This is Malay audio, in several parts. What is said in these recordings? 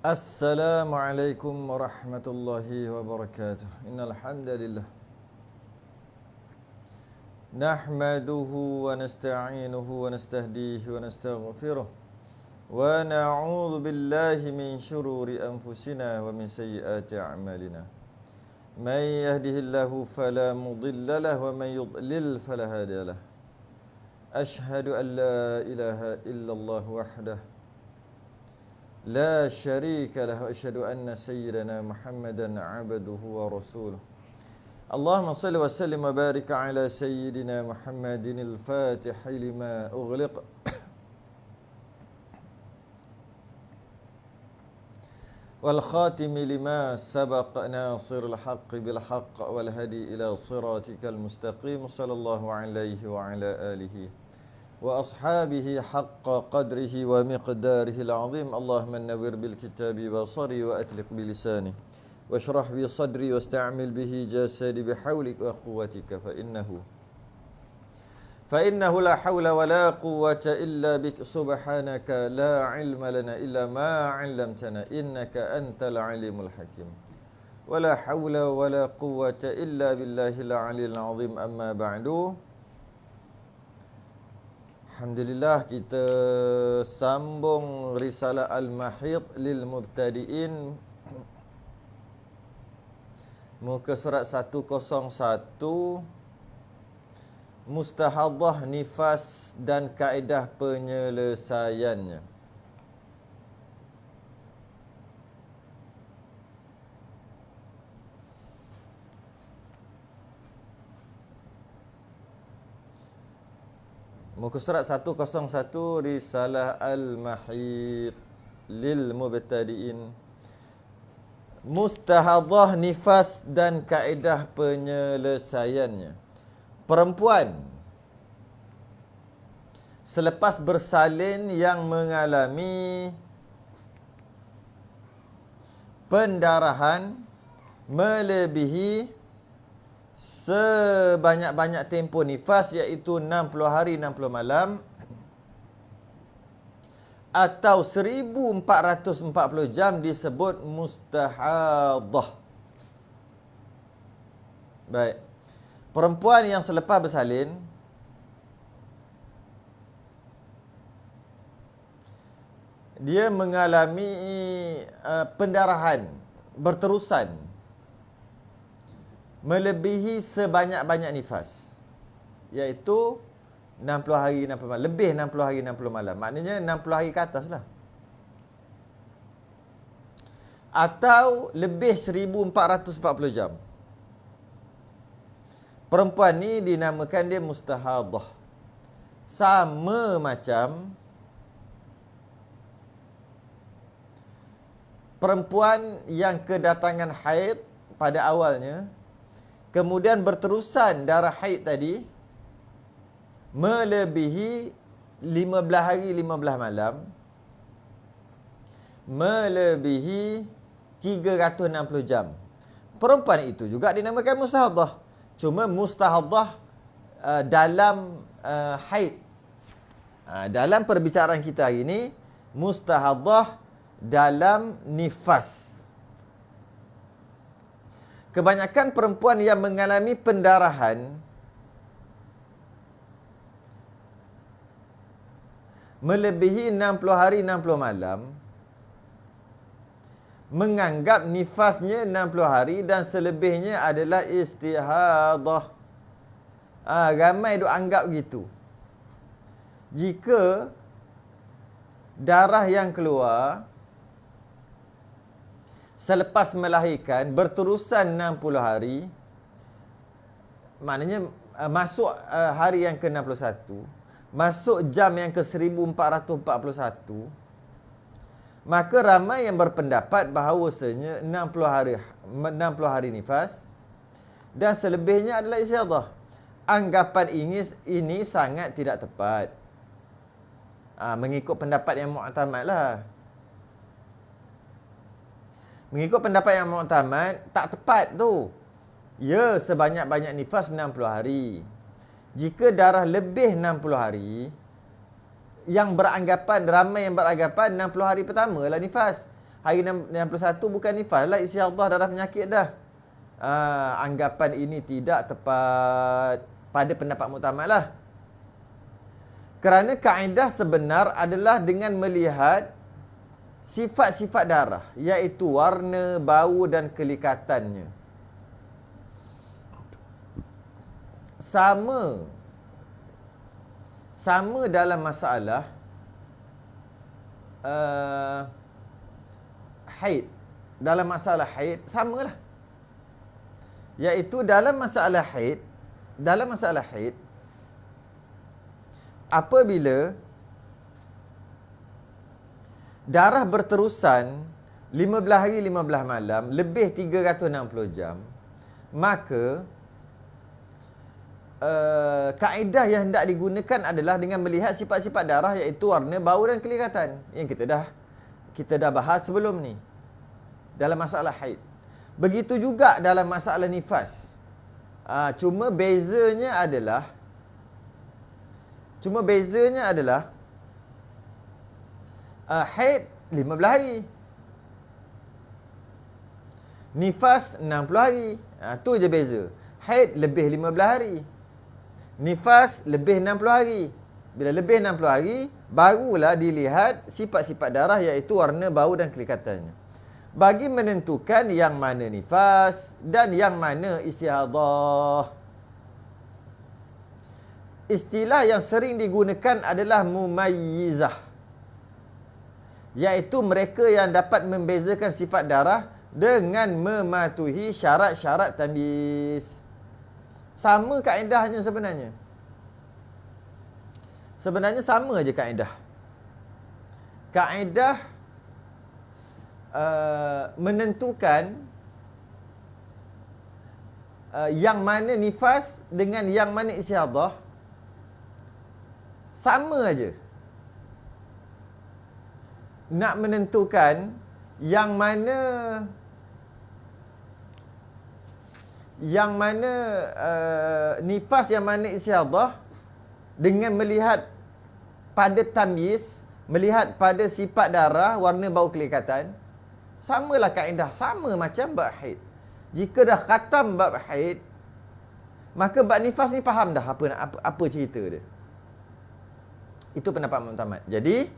Assalamualaikum warahmatullahi wabarakatuh. Innal hamdalillah nahmaduhu wa nasta'inuhu wa nastahdihi wa nastaghfiruh wa na'udzu billahi min shururi anfusina wa min sayyiati a'malina. Man yahdihillahu fala mudilla lahu wa man yudlil fala hadiya lahu. Ashhadu an la ilaha illallah wahdahu la syarika lahu wa asyhadu anna sayyidana Muhammadan 'abduhu wa rasuluh. Allahumma salli wa sallim wa barik ala sayyidina Muhammadin al-Fatih lima ughliq wal khatim lima sabaq nasirul haqq bil haqq wal hadi ila siratikal mustaqim sallallahu alaihi wa ala alihi wa ashabihi haqqa qadrihi wa miqdarihi al-azim. Allahumma nawwir bil kitabi basari wa atliq bi lisani washrah bi sadri wasta'mil bihi jasadi bihawlik wa quwwatika fa innahu la hawla wa la quwwata illa bik subhanaka la ilma lana illa ma 'allamtana innaka antal alimul hakim wa la hawla wa la quwwata illa billahil aliyil azim. Amma ba'du. Alhamdulillah, kita sambung risalah Al-Mahid lil Mubtadi'in, muka surat 101, Mustahadhah nifas dan kaedah penyelesaiannya. Muka surat 101, risalah Al-Mahid lil Mubtadi'in, Mustahadhah nifas dan kaedah penyelesaiannya. Perempuan selepas bersalin yang mengalami pendarahan melebihi sebanyak-banyak tempoh nifas, iaitu 60 hari 60 malam atau 1440 jam, disebut mustahadhah. Baik. Perempuan yang selepas bersalin dia mengalami pendarahan berterusan melebihi sebanyak-banyak nifas, iaitu 60 hari 60 malam, lebih 60 hari 60 malam. Maknanya 60 hari ke atas lah. Atau lebih 1440 jam. Perempuan ni dinamakan dia mustahadhah. Sama macam perempuan yang kedatangan haid pada awalnya, kemudian berterusan darah haid tadi melebihi 15 hari 15 malam, melebihi 360 jam. Perempuan itu juga dinamakan mustahadhah. Cuma mustahadhah dalam haid. Dalam perbicaraan kita hari ini, mustahadhah dalam nifas. Kebanyakan perempuan yang mengalami pendarahan melebihi 60 hari 60 malam menganggap nifasnya 60 hari dan selebihnya adalah istihadah. Ramai duk anggap gitu. Jika darah yang keluar selepas melahirkan berterusan 60 hari, maknanya masuk hari yang ke-61, masuk jam yang ke-1441, maka ramai yang berpendapat bahawasanya 60 hari nifas dan selebihnya adalah istihadah. Anggapan ini sangat tidak tepat. Mengikut pendapat yang mu'tamad lah. Mengikut pendapat yang mu'tamad, tak tepat tu. Ya, sebanyak-banyak nifas 60 hari. Jika darah lebih 60 hari, yang beranggapan, ramai yang beranggapan 60 hari pertama lah nifas. Hari 61 bukan nifas lah, istihadah darah penyakit dah. Anggapan ini tidak tepat pada pendapat muktamad lah. Kerana kaedah sebenar adalah dengan melihat sifat-sifat darah, iaitu warna, bau dan kelikatannya. Sama dalam masalah haid. Dalam masalah haid samalah. Iaitu dalam masalah haid apabila darah berterusan 15 hari 15 malam lebih 360 jam, maka kaedah yang hendak digunakan adalah dengan melihat sifat-sifat darah, iaitu warna, bau dan kelihatan yang kita dah bahas sebelum ni dalam masalah haid. Begitu juga dalam masalah nifas. Cuma bezanya adalah haid 15 hari, nifas 60 hari. Tu je beza. Haid lebih 15 hari, nifas lebih 60 hari. Bila lebih 60 hari, barulah dilihat sifat-sifat darah, iaitu warna, bau dan kelikatannya, bagi menentukan yang mana nifas dan yang mana istihadah. Istilah yang sering digunakan adalah mumayyizah, iaitu mereka yang dapat membezakan sifat darah dengan mematuhi syarat-syarat tamyiz. Sama kaedahnya sebenarnya. Sebenarnya sama je kaedah. Kaedah menentukan yang mana nifas dengan yang mana istihadah sama aja. Nak menentukan yang mana nifas, yang mana istihadah, dengan melihat pada tamyiz, melihat pada sifat darah, warna, bau, kelihatan. Samalah kaedah, sama macam bab haid. Jika dah khatam bab haid, maka bab nifas ni faham dah apa cerita dia. Itu pendapat muktamad. Jadi,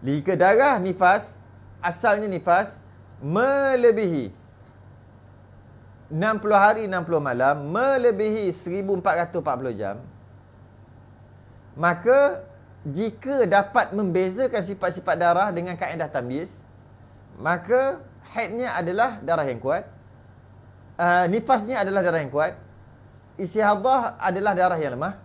jika darah nifas, asalnya nifas, melebihi 60 hari 60 malam, melebihi 1440 jam, maka jika dapat membezakan sifat-sifat darah dengan kaedah tamyiz, maka haidnya adalah darah yang kuat, nifasnya adalah darah yang kuat, istihadah adalah darah yang lemah.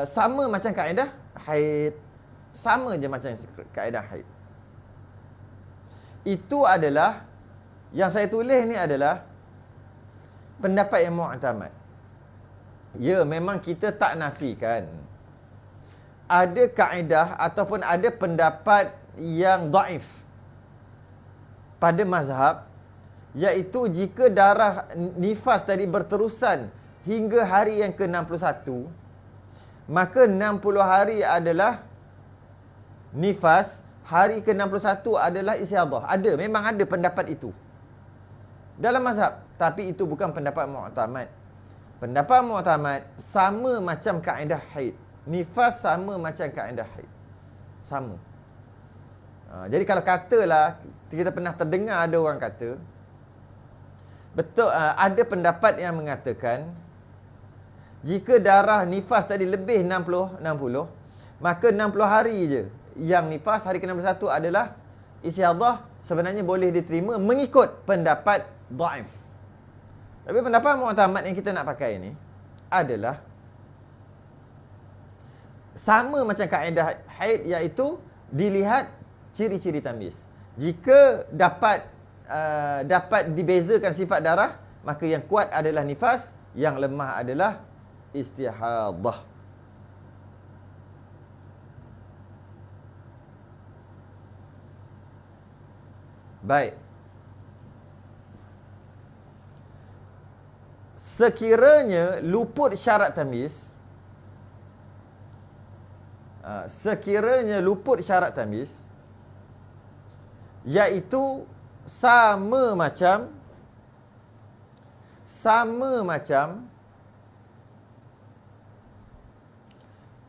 Sama macam kaedah haid. Sama je macam kaedah haid. Itu adalah, yang saya tulis ni adalah pendapat yang mu'tamad. Ya, memang kita tak nafikan ada kaedah ataupun ada pendapat yang daif pada mazhab, iaitu jika darah nifas tadi berterusan hingga hari yang ke-61, maka 60 hari adalah nifas, hari ke-61 adalah istihadah. Memang ada pendapat itu dalam mazhab, tapi itu bukan pendapat mu'tamad. Pendapat mu'tamad sama macam kaedah haid. Nifas sama macam kaedah haid. Sama. Jadi kalau katalah, kita pernah terdengar ada orang kata, betul, ada pendapat yang mengatakan jika darah nifas tadi lebih 60, maka 60 hari je yang nifas, hari ke-61 adalah istihadah, sebenarnya boleh diterima mengikut pendapat dhaif. Tapi pendapat mu'tamad yang kita nak pakai ni adalah sama macam kaedah haid, iaitu dilihat ciri-ciri tamyiz. Jika dapat dibezakan sifat darah, maka yang kuat adalah nifas, yang lemah adalah istihadah. Baik. Sekiranya luput syarat tamyiz, Iaitu sama macam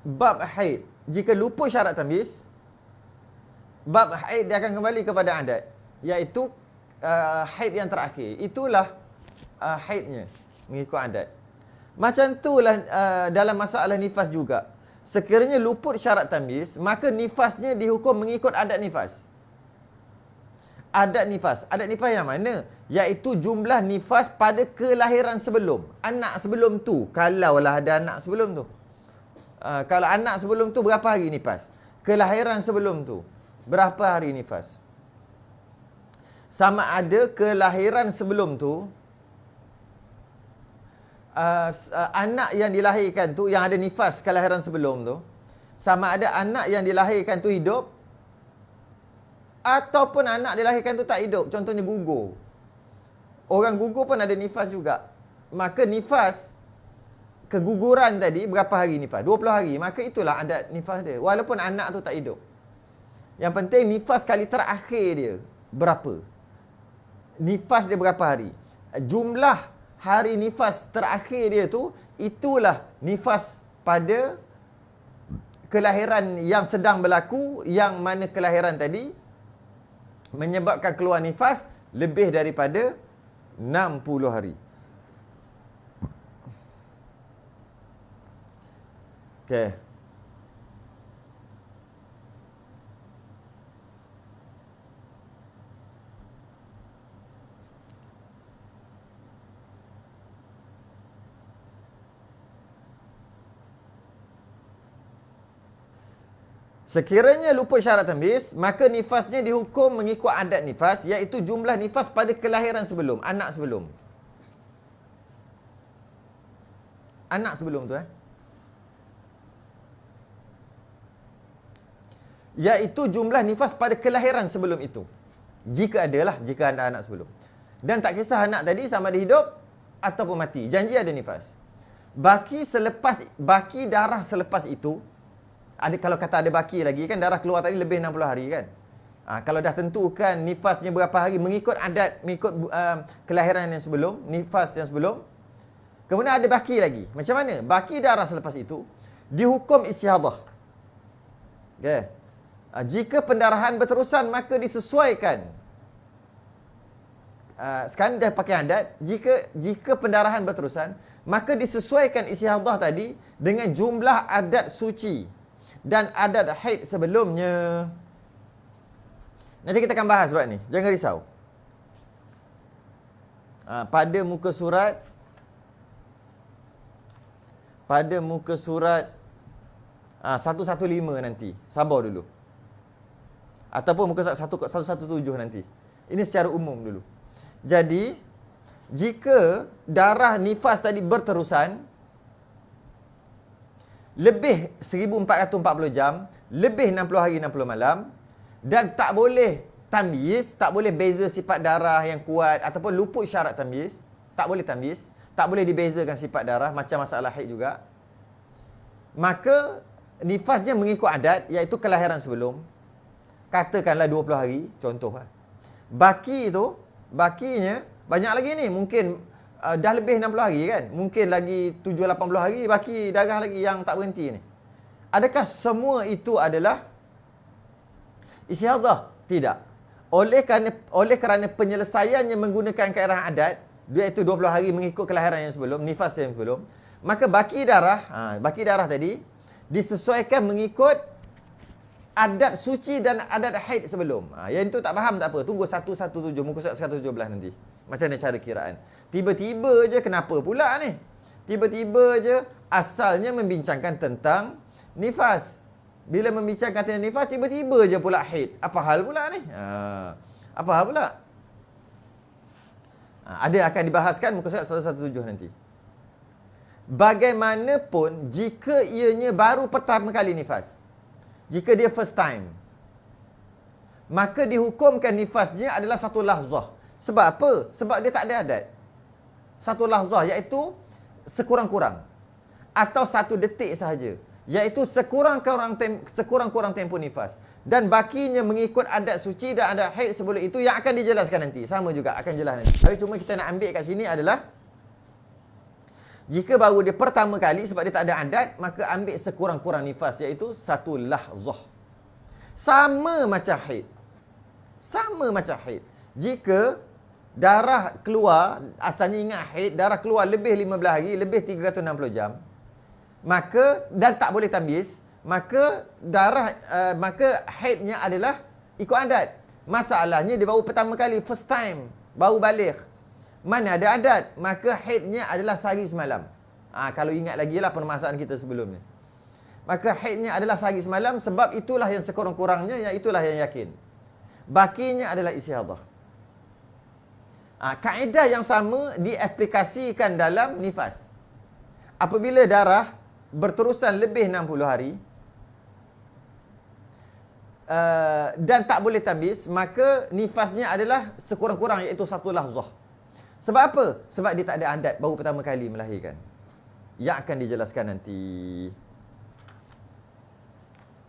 bab haid. Jika luput syarat tamyiz, bab haid dia akan kembali kepada adat, iaitu haid yang terakhir. Itulah haidnya mengikut adat. Macam itulah dalam masalah nifas juga. Sekiranya luput syarat tamyiz, maka nifasnya dihukum mengikut adat nifas. Adat nifas yang mana? Iaitu jumlah nifas pada kelahiran sebelum. Anak sebelum tu, kalaulah ada anak sebelum tu. Kalau anak sebelum tu berapa hari nifas? Kelahiran sebelum tu berapa hari nifas? Sama ada kelahiran sebelum tu, anak yang dilahirkan tu yang ada nifas kelahiran sebelum tu, sama ada anak yang dilahirkan tu hidup ataupun anak dilahirkan tu tak hidup. Contohnya gugur. Orang gugur pun ada nifas juga. Maka nifas keguguran tadi berapa hari nifas? 20 hari. Maka itulah adat nifas dia. Walaupun anak tu tak hidup. Yang penting nifas kali terakhir dia berapa? Nifas dia berapa hari? Jumlah hari nifas terakhir dia tu, itulah nifas pada kelahiran yang sedang berlaku, yang mana kelahiran tadi menyebabkan keluar nifas lebih daripada 60 hari. Okey. Sekiranya luput syarat tamyiz, maka nifasnya dihukum mengikut adat nifas, iaitu jumlah nifas pada kelahiran sebelum, anak sebelum. Anak sebelum tu iaitu jumlah nifas pada kelahiran sebelum itu. Jika jika ada anak sebelum. Dan tak kisah anak tadi sama ada hidup ataupun mati, janji ada nifas. Baki darah selepas itu, kalau kata ada baki lagi kan, darah keluar tadi lebih 60 hari kan. Kalau dah tentukan nifasnya berapa hari mengikut adat, mengikut kelahiran yang sebelum, nifas yang sebelum, kemudian ada baki lagi. Macam mana? Baki darah selepas itu dihukum istihadah. Okay. Jika pendarahan berterusan, maka disesuaikan. Sekarang dah pakai adat. Jika pendarahan berterusan, maka disesuaikan istihadah tadi dengan jumlah adat suci dan adat haid sebelumnya. Nanti kita akan bahas sebab ni. Jangan risau. Pada muka surat 115 nanti. Sabar dulu. Ataupun muka surat 117 nanti. Ini secara umum dulu. Jadi, jika darah nifas tadi berterusan lebih 1440 jam, lebih 60 hari 60 malam, dan tak boleh tamyiz, tak boleh beza sifat darah yang kuat ataupun luput syarat tamyiz, tak boleh tamyiz, tak boleh dibezakan sifat darah macam masalah haid juga, maka nifasnya mengikut adat, iaitu kelahiran sebelum. Katakanlah 20 hari, contoh. Bakinya banyak lagi ni, mungkin dah lebih 60 hari kan, mungkin lagi 7-80 hari baki darah lagi yang tak berhenti ni. Adakah semua itu adalah istihadah? Tidak. Oleh kerana penyelesaiannya menggunakan kaedah adat, iaitu 20 hari mengikut kelahiran yang sebelum, nifas yang sebelum, maka baki darah tadi disesuaikan mengikut adat suci dan adat haid sebelum. Yang itu tak faham tak apa, tunggu 117 muka surat 117 nanti. Macam mana cara kiraan? Tiba-tiba je kenapa pula ni? Tiba-tiba je asalnya membincangkan tentang nifas. Bila membincangkan tentang nifas, tiba-tiba je pula haid. Apa hal pula ni? Apa hal pula? Ada akan dibahaskan muka surat 117 nanti. Bagaimanapun jika ianya baru pertama kali nifas, jika dia first time, maka dihukumkan nifasnya adalah satu lahzah. Sebab apa? Sebab dia tak ada adat. Satu lahzah, iaitu sekurang-kurang, atau 1 detik sahaja. iaitu sekurang-kurang tempoh nifas. Dan bakinya mengikut adat suci dan adat haid sebelum itu yang akan dijelaskan nanti. Sama juga akan jelas nanti. Tapi cuma kita nak ambil kat sini adalah jika baru dia pertama kali sebab dia tak ada adat, maka ambil sekurang-kurang nifas iaitu 1 lahzah. Sama macam haid. Sama macam haid. Jika darah keluar, asalnya ingat haid, darah keluar lebih 15 hari, lebih 360 jam, maka, dan tak boleh tamyiz, maka maka haidnya adalah ikut adat. Masalahnya dia baru pertama kali, first time, baru balik. Mana ada adat, maka haidnya adalah sehari semalam. Kalau ingat lagi lah permasalahan kita sebelum ni. Maka haidnya adalah sehari semalam, sebab itulah yang sekurang-kurangnya, yang itulah yang yakin. Bakinya adalah istihadah. Kaedah yang sama diaplikasikan dalam nifas. Apabila darah berterusan lebih 60 hari dan tak boleh tamyiz, maka nifasnya adalah sekurang-kurang iaitu 1 lahzah. Sebab apa? Sebab dia tak ada adat, baru pertama kali melahirkan. Yang akan dijelaskan nanti.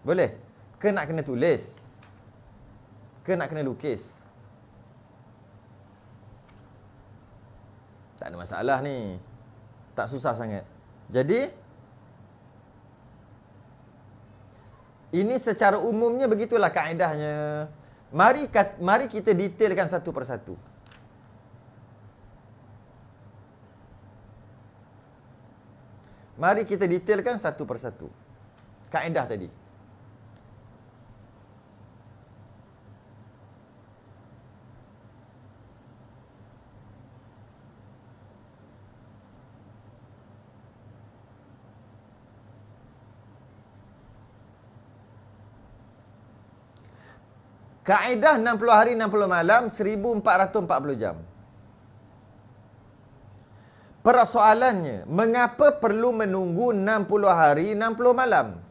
Boleh? Ke nak kena tulis? Ke nak kena lukis? Tak ada masalah ni. Tak susah sangat. Jadi, ini secara umumnya begitulah kaedahnya. Mari kita detailkan satu persatu. Mari kita detailkan satu persatu kaedah tadi. Kaedah 60 hari 60 malam 1440 jam. Persoalannya, mengapa perlu menunggu 60 hari 60 malam?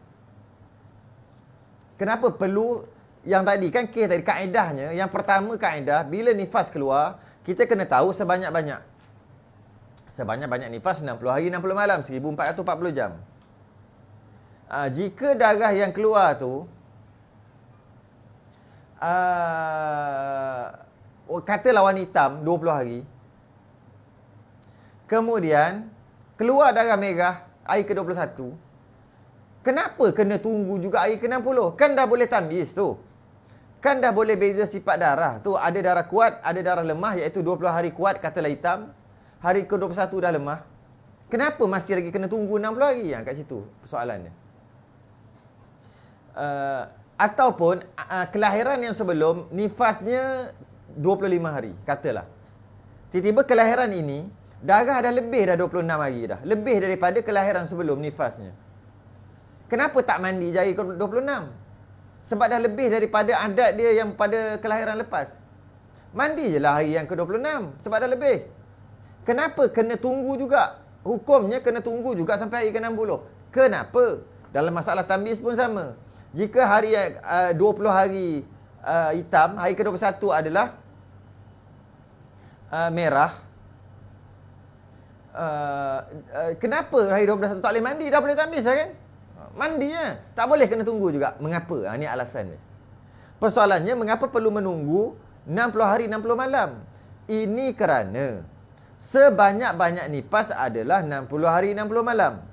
Kenapa perlu yang tadi kan kes tadi kaedahnya, yang pertama kaedah bila nifas keluar, kita kena tahu sebanyak-banyak. Sebanyak-banyak nifas 60 hari 60 malam 1440 jam. Jika darah yang keluar tu katalah warna hitam 20 hari. Kemudian keluar darah merah hari ke-21. Kenapa kena tunggu juga hari ke-60? Kan dah boleh tamyiz tu. Kan dah boleh beza sifat darah tu. Ada darah kuat, ada darah lemah, iaitu 20 hari kuat katalah hitam, hari ke-21 dah lemah. Kenapa masih lagi kena tunggu 60 hari? Kat situ persoalannya. Ataupun kelahiran yang sebelum nifasnya 25 hari, katalah. Tiba-tiba kelahiran ini darah dah lebih dah 26 hari dah. Lebih daripada kelahiran sebelum nifasnya. Kenapa tak mandi jari ke-26? Sebab dah lebih daripada adat dia yang pada kelahiran lepas. Mandi je lah hari yang ke-26 sebab dah lebih. Kenapa kena tunggu juga? Hukumnya kena tunggu juga sampai hari ke-60. Kenapa? Dalam masalah tamyiz pun sama. Jika hari 20 hari hitam, hari ke-21 adalah merah. Kenapa hari 21 tak boleh mandi? Dah boleh tamyiz lah kan? Mandi lah. Tak boleh kena tunggu juga. Mengapa? Ini alasan dia. Persoalannya, mengapa perlu menunggu 60 hari 60 malam? Ini kerana sebanyak-banyak nifas adalah 60 hari 60 malam.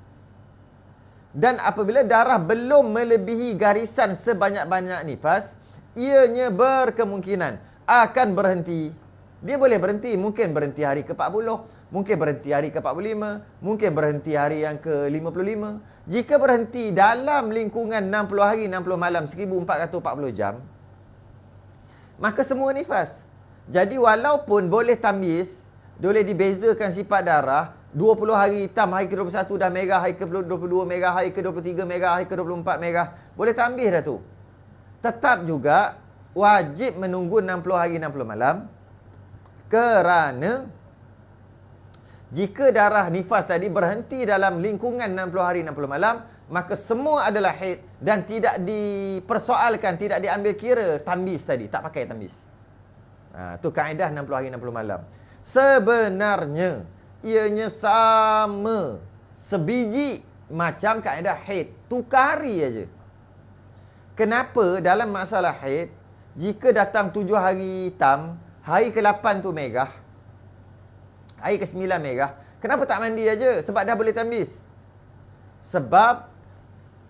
Dan apabila darah belum melebihi garisan sebanyak-banyak nifas, ianya berkemungkinan akan berhenti. Dia boleh berhenti. Mungkin berhenti hari ke-40. Mungkin berhenti hari ke-45. Mungkin berhenti hari yang ke-55. Jika berhenti dalam lingkungan 60 hari 60 malam 1440 jam, maka semua nifas. Jadi walaupun boleh tamyiz, boleh dibezakan sifat darah, 20 hari hitam, hari ke-21 dah merah, hari ke-22 merah, hari ke-23 merah, hari ke-24 merah, boleh tamyiz dah tu. Tetap juga wajib menunggu 60 hari 60 malam kerana jika darah nifas tadi berhenti dalam lingkungan 60 hari 60 malam, maka semua adalah haid dan tidak dipersoalkan, tidak diambil kira tamyiz tadi, tak pakai tamyiz. Tu kaedah 60 hari 60 malam. Sebenarnya ianya sama sebiji macam kaedah haid. Tukar hari aja. Kenapa dalam masalah haid, jika datang 7 hari hitam, hari ke-8 tu merah, hari ke-9 merah, kenapa tak mandi aja? Sebab dah boleh tambis. Sebab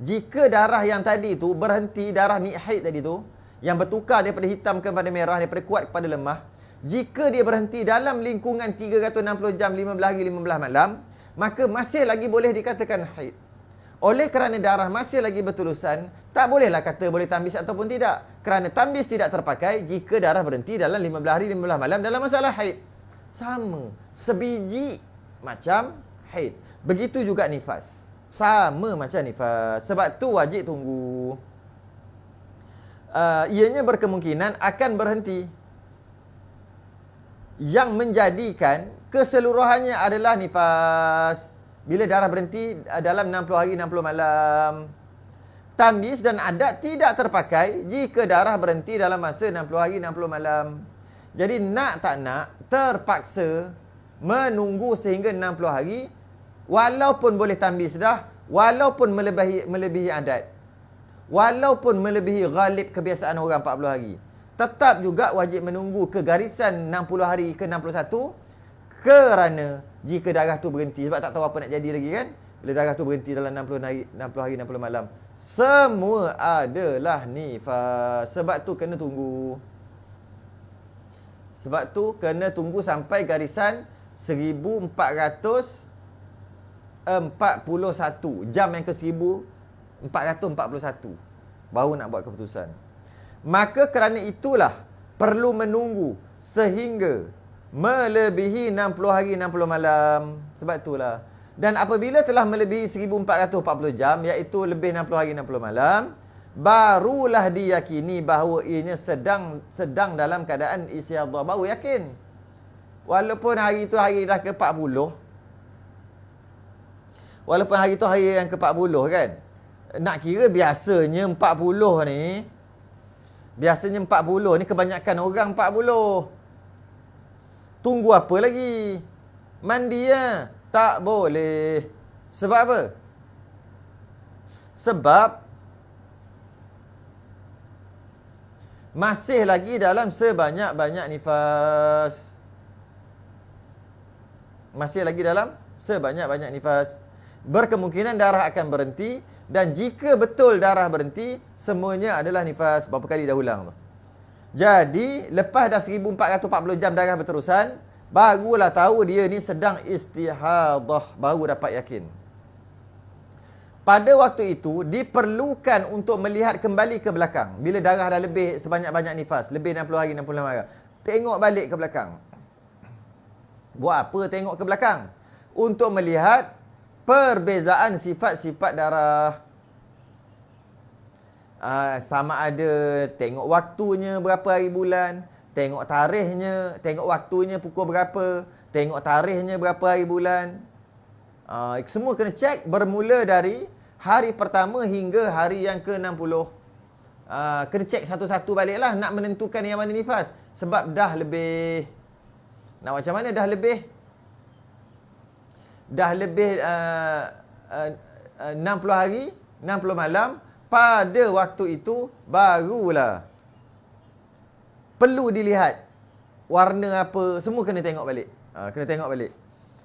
jika darah yang tadi tu berhenti, darah ni haid tadi tu, yang bertukar daripada hitam kepada merah, daripada kuat kepada lemah, jika dia berhenti dalam lingkungan 360 jam, 15 hari, 15 malam, maka masih lagi boleh dikatakan haid. Oleh kerana darah masih lagi berterusan, tak bolehlah kata boleh tambis ataupun tidak. Kerana tambis tidak terpakai jika darah berhenti dalam 15 hari, 15 malam dalam masalah haid. Sama. Sebiji macam haid. Begitu juga nifas. Sama macam nifas. Sebab tu wajib tunggu. Ianya berkemungkinan akan berhenti. Yang menjadikan keseluruhannya adalah nifas. Bila darah berhenti dalam 60 hari, 60 malam. Tamyiz dan adat tidak terpakai jika darah berhenti dalam masa 60 hari, 60 malam. Jadi nak tak nak, terpaksa menunggu sehingga 60 hari, walaupun boleh tamyiz dah, walaupun melebihi adat, walaupun melebihi ghalib kebiasaan orang 40 hari. Tetap juga wajib menunggu ke garisan 60 hari ke 61, kerana jika darah tu berhenti, sebab tak tahu apa nak jadi lagi kan. Bila darah tu berhenti dalam 60 hari, 60 malam, semua adalah nifas. Sebab tu kena tunggu. Sebab tu kena tunggu sampai garisan 1441. Jam yang ke 1441 baru nak buat keputusan. Maka kerana itulah perlu menunggu sehingga melebihi 60 hari 60 malam. Sebab itulah. Dan apabila telah melebihi 1440 jam, iaitu lebih 60 hari 60 malam, barulah diyakini bahawa ianya sedang dalam keadaan istihadah. Baru yakin. Walaupun hari itu hari dah ke-40. Walaupun hari itu hari yang ke-40 kan. Nak kira biasanya 40 ni, biasanya 40 ni kebanyakan orang 40. Tunggu apa lagi? Mandi ya. Tak boleh. Sebab apa? Sebab masih lagi dalam sebanyak-banyak nifas. Masih lagi dalam sebanyak-banyak nifas. Berkemungkinan darah akan berhenti. Dan jika betul darah berhenti, semuanya adalah nifas. Berapa kali dah ulang tu. Jadi, lepas dah 1440 jam darah berterusan, barulah tahu dia ni sedang istihadah. Baru dapat yakin. Pada waktu itu, diperlukan untuk melihat kembali ke belakang. Bila darah dah lebih sebanyak-banyak nifas. Lebih 60 hari, 60 malam. Tengok balik ke belakang. Buat apa tengok ke belakang? Untuk melihat perbezaan sifat-sifat darah. Sama ada tengok waktunya berapa hari bulan, tengok tarikhnya, tengok waktunya pukul berapa, tengok tarikhnya berapa hari bulan. Semua kena cek bermula dari hari pertama hingga hari yang ke-60. Kena cek satu-satu baliklah nak menentukan yang mana nifas. Sebab dah lebih, nak macam mana dah lebih 60 hari, 60 malam. Pada waktu itu barulah perlu dilihat warna apa, semua kena tengok balik. Kena tengok balik.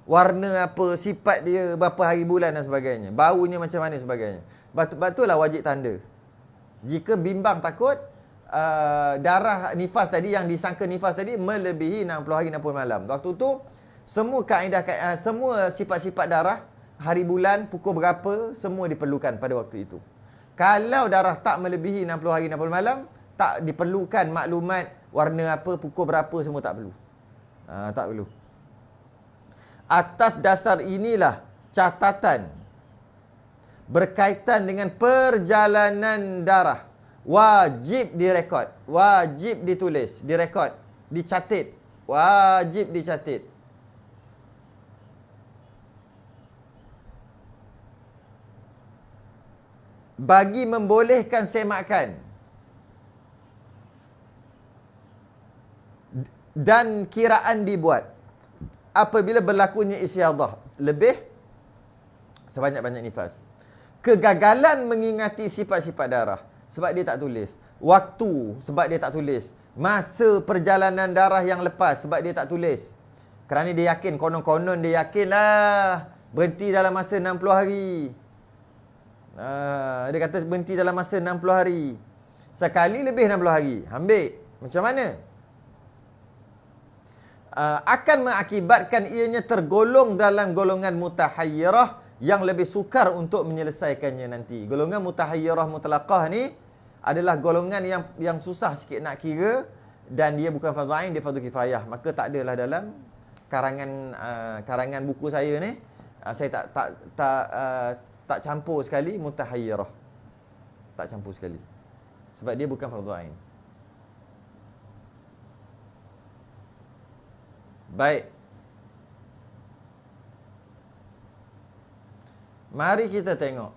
Warna apa, sifat dia, berapa hari bulan dan sebagainya. Baunya macam mana sebagainya. Betul-betul lah wajib tanda. Jika bimbang takut darah nifas tadi, yang disangka nifas tadi melebihi 60 hari 60 malam. Waktu tu semua kaedah, semua sifat-sifat darah, hari bulan, pukul berapa, semua diperlukan pada waktu itu. Kalau darah tak melebihi 60 hari 60 malam, tak diperlukan maklumat warna apa, pukul berapa, semua tak perlu. Tak perlu. Atas dasar inilah catatan berkaitan dengan perjalanan darah wajib direkod, wajib ditulis, direkod, dicatat, wajib dicatat. Bagi membolehkan semakan dan kiraan dibuat apabila berlakunya istihadah lebih Sebanyak-banyak nifas. Kegagalan mengingati sifat-sifat darah sebab dia tak tulis. Waktu sebab dia tak tulis. Masa perjalanan darah yang lepas sebab dia tak tulis. Kerana dia yakin, konon-konon dia yakinlah berhenti dalam masa 60 hari. Dia kata berhenti dalam masa 60 hari. Sekali lebih 60 hari. Ambil. Macam mana? Akan mengakibatkan ianya tergolong dalam golongan mutahayyirah yang lebih sukar untuk menyelesaikannya nanti. Golongan mutahayyirah mutlaqah ni adalah golongan yang susah sikit nak kira dan dia bukan fardu ain, dia fardu kifayah. Maka tak adalah dalam karangan buku saya ni. Saya tak campur sekali mutahayyirah. Tak campur sekali. Sebab dia bukan fardu ain. Baik. Mari kita tengok.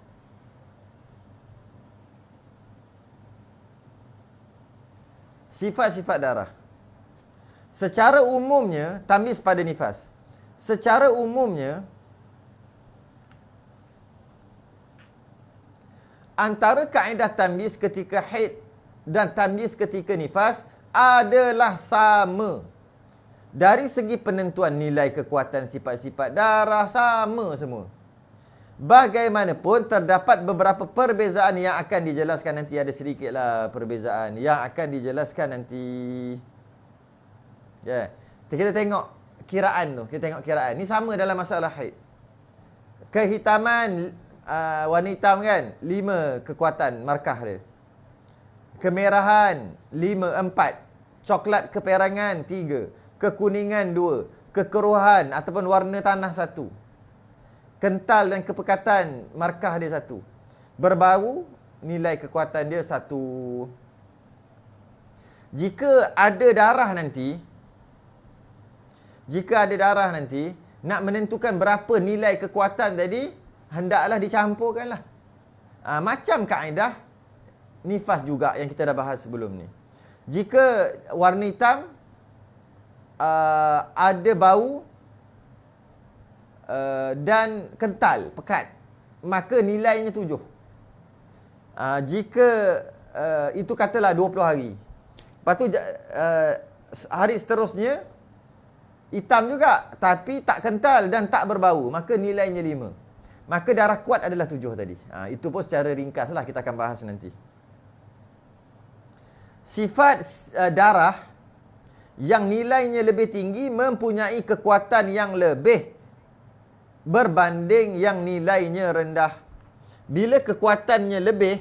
Sifat-sifat darah. Secara umumnya, tamyiz pada nifas. Secara umumnya, antara kaedah tamyiz ketika haid dan tamyiz ketika nifas adalah sama. Dari segi penentuan nilai kekuatan sifat-sifat darah, sama semua. Bagaimanapun, terdapat beberapa perbezaan yang akan dijelaskan nanti. Ada sedikitlah perbezaan yang akan dijelaskan nanti. Ya. Kita tengok kiraan tu. Kita tengok kiraan. Ni sama dalam masalah haid. Kehitaman warna hitam kan? 5 kekuatan markah dia. Kemerahan 4. Coklat keperangan 3. Kekuningan 2. Kekeruhan ataupun warna tanah 1. Kental dan kepekatan markah dia 1. Berbau nilai kekuatan dia 1. Jika ada darah nanti, nak menentukan berapa nilai kekuatan tadi, hendaklah dicampurkanlah. Macam kaedah nifas juga yang kita dah bahas sebelum ni. Jika warna hitam ada bau dan kental, pekat, maka nilainya 7. Jika itu katalah 20 hari. Lepas tu hari seterusnya hitam juga tapi tak kental dan tak berbau, maka nilainya 5. Maka darah kuat adalah 7 tadi. Itu pun secara ringkaslah kita akan bahas nanti. Sifat darah yang nilainya lebih tinggi mempunyai kekuatan yang lebih berbanding yang nilainya rendah. Bila kekuatannya lebih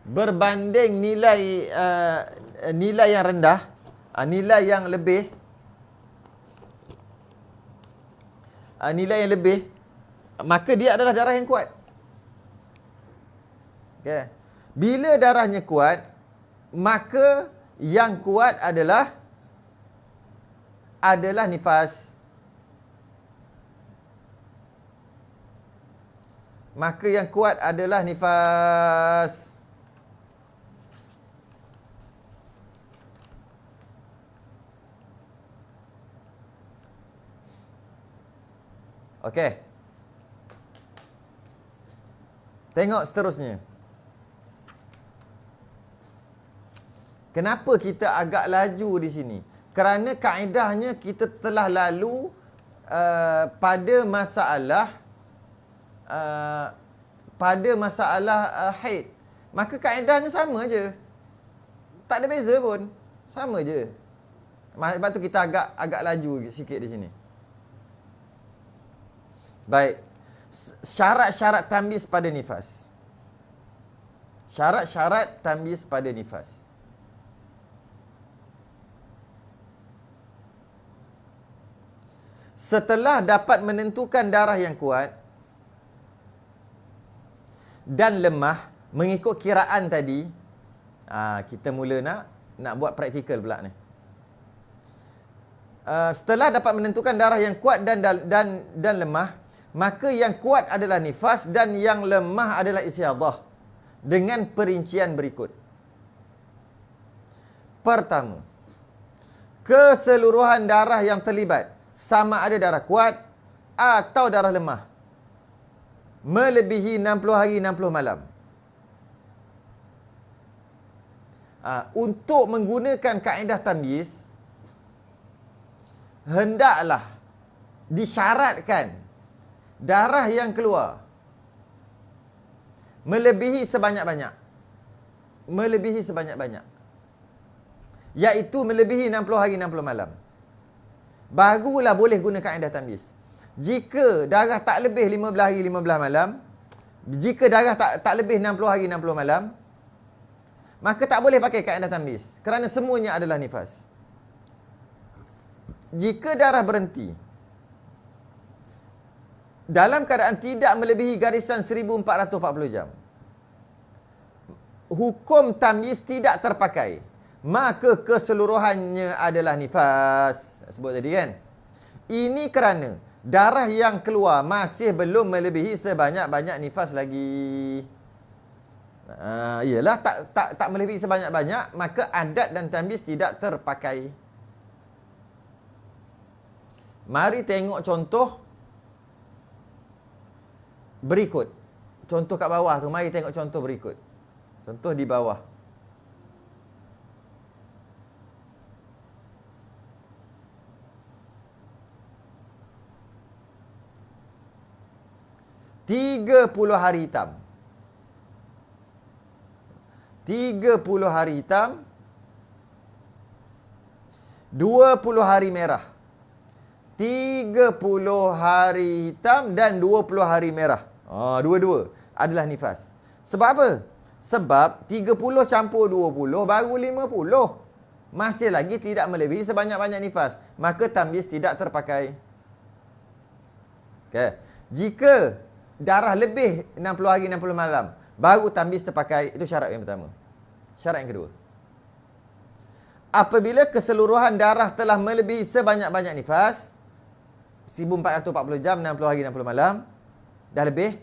berbanding nilai yang rendah, nilai yang lebih, maka dia adalah darah yang kuat. Okay. Bila darahnya kuat, maka yang kuat adalah nifas. Maka yang kuat adalah nifas. Okey. Tengok seterusnya. Kenapa kita agak laju di sini? Kerana kaedahnya kita telah lalu pada masalah haid. Maka kaedahnya sama je. Tak ada beza pun. Sama je. Sebab tu kita agak laju sikit di sini. Baik. Syarat-syarat tamyiz pada nifas. Syarat-syarat tamyiz pada nifas. Setelah dapat menentukan darah yang kuat dan lemah mengikut kiraan tadi, kita mula nak buat praktikal pula ni. Setelah dapat menentukan darah yang kuat dan lemah, maka yang kuat adalah nifas dan yang lemah adalah istiadah dengan perincian berikut. Pertama, keseluruhan darah yang terlibat, sama ada darah kuat atau darah lemah. melebihi 60 hari 60 malam. Untuk menggunakan kaedah tamyiz, hendaklah disyaratkan darah yang keluar melebihi sebanyak-banyak. Melebihi sebanyak-banyak. Iaitu melebihi 60 hari 60 malam. Barulah boleh guna kaedah tamyiz. Jika darah tak lebih 15 hari 15 malam, jika darah tak lebih 60 hari 60 malam, maka tak boleh pakai kaedah tamyiz. Kerana semuanya adalah nifas. Jika darah berhenti dalam keadaan tidak melebihi garisan 1440 jam, hukum tamyiz tidak terpakai, maka keseluruhannya adalah nifas. Sebut tadi kan. Ini kerana darah yang keluar masih belum melebihi sebanyak-banyak nifas lagi. Ialah tak melebihi sebanyak-banyak, maka adat dan tamyiz tidak terpakai. Mari tengok contoh berikut. Contoh kat bawah tu, mari tengok contoh berikut. Contoh di bawah. Tiga puluh hari hitam. 30 hari hitam, 20 hari merah. 30 hari hitam dan 20 hari merah. Dua-dua adalah nifas. Sebab apa? Sebab 30 campur 20 baru 50. Masih lagi tidak melebihi sebanyak-banyak nifas. Maka tamyiz tidak terpakai. Okay. Jika darah lebih 60 hari 60 malam, baru tamyiz terpakai. Itu syarat yang pertama. Syarat yang kedua, apabila keseluruhan darah telah melebihi sebanyak-banyak nifas, 1440 jam, 60 hari 60 malam, dah lebih,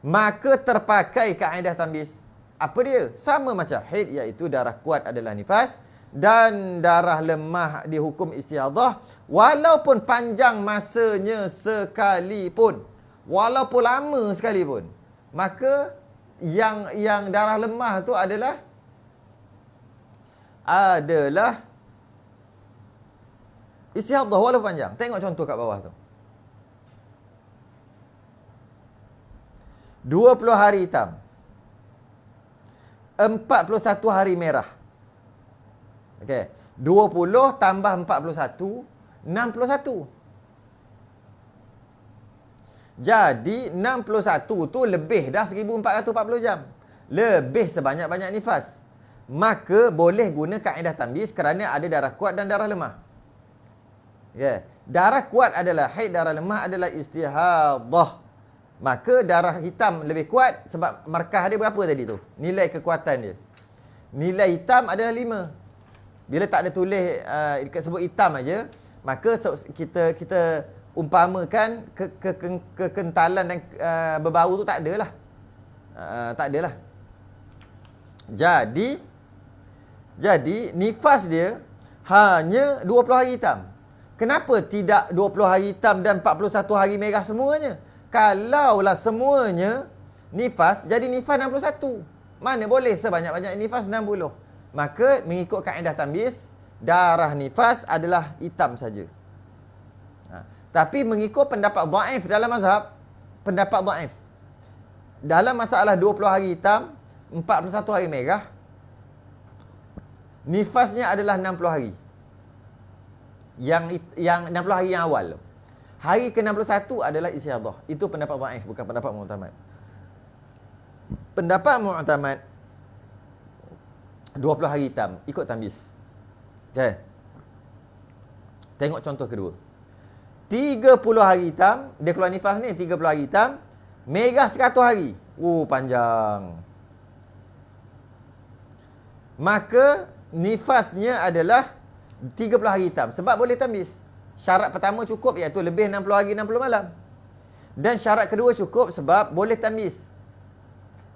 maka terpakai kaedah tamyiz. Apa dia? Sama macam haid, iaitu darah kuat adalah nifas dan darah lemah dihukum istihadah walaupun panjang masanya sekalipun. Walaupun lama sekalipun. Maka yang darah lemah tu adalah istihadah walaupun panjang. Tengok contoh kat bawah tu. 20 hari hitam. 41 hari merah. Okey. 20 tambah 41, 61. Jadi 61 tu lebih dah 1440 jam. Lebih sebanyak-banyak nifas. Maka boleh guna kaedah tamyiz kerana ada darah kuat dan darah lemah. Yeah. Darah kuat adalah haid, darah lemah adalah istihadah. Maka darah hitam lebih kuat sebab markah dia berapa tadi tu? Nilai kekuatan dia. Nilai hitam adalah 5. Bila tak ada tulis sebut hitam aja, maka kita umpamakan kekentalan dan berbau tu tak adalah. Tak adalah. Jadi nifas dia hanya 20 hari hitam. Kenapa tidak 20 hari hitam dan 41 hari merah semuanya? Kalaulah semuanya nifas, jadi nifas 61. Mana boleh sebanyak-banyak nifas 60. Maka mengikut kaedah tamyiz, darah nifas adalah hitam saja. Tapi mengikut pendapat dhaif dalam mazhab, pendapat dhaif, dalam masalah 20 hari hitam, 41 hari merah, nifasnya adalah 60 hari. Yang 60 hari yang awal. Hari ke-61 adalah istihadah. Itu pendapat dhaif, bukan pendapat mu'tamad. Pendapat mu'tamad 20 hari hitam, ikut tamyiz. Okey. Tengok contoh kedua. 30 hari hitam, dia keluar nifas ni, 30 hari hitam, merah 100 hari. Panjang. Maka nifasnya adalah 30 hari hitam. Sebab boleh tamyiz. Syarat pertama cukup, iaitu lebih 60 hari 60 malam. Dan syarat kedua cukup sebab boleh tamyiz.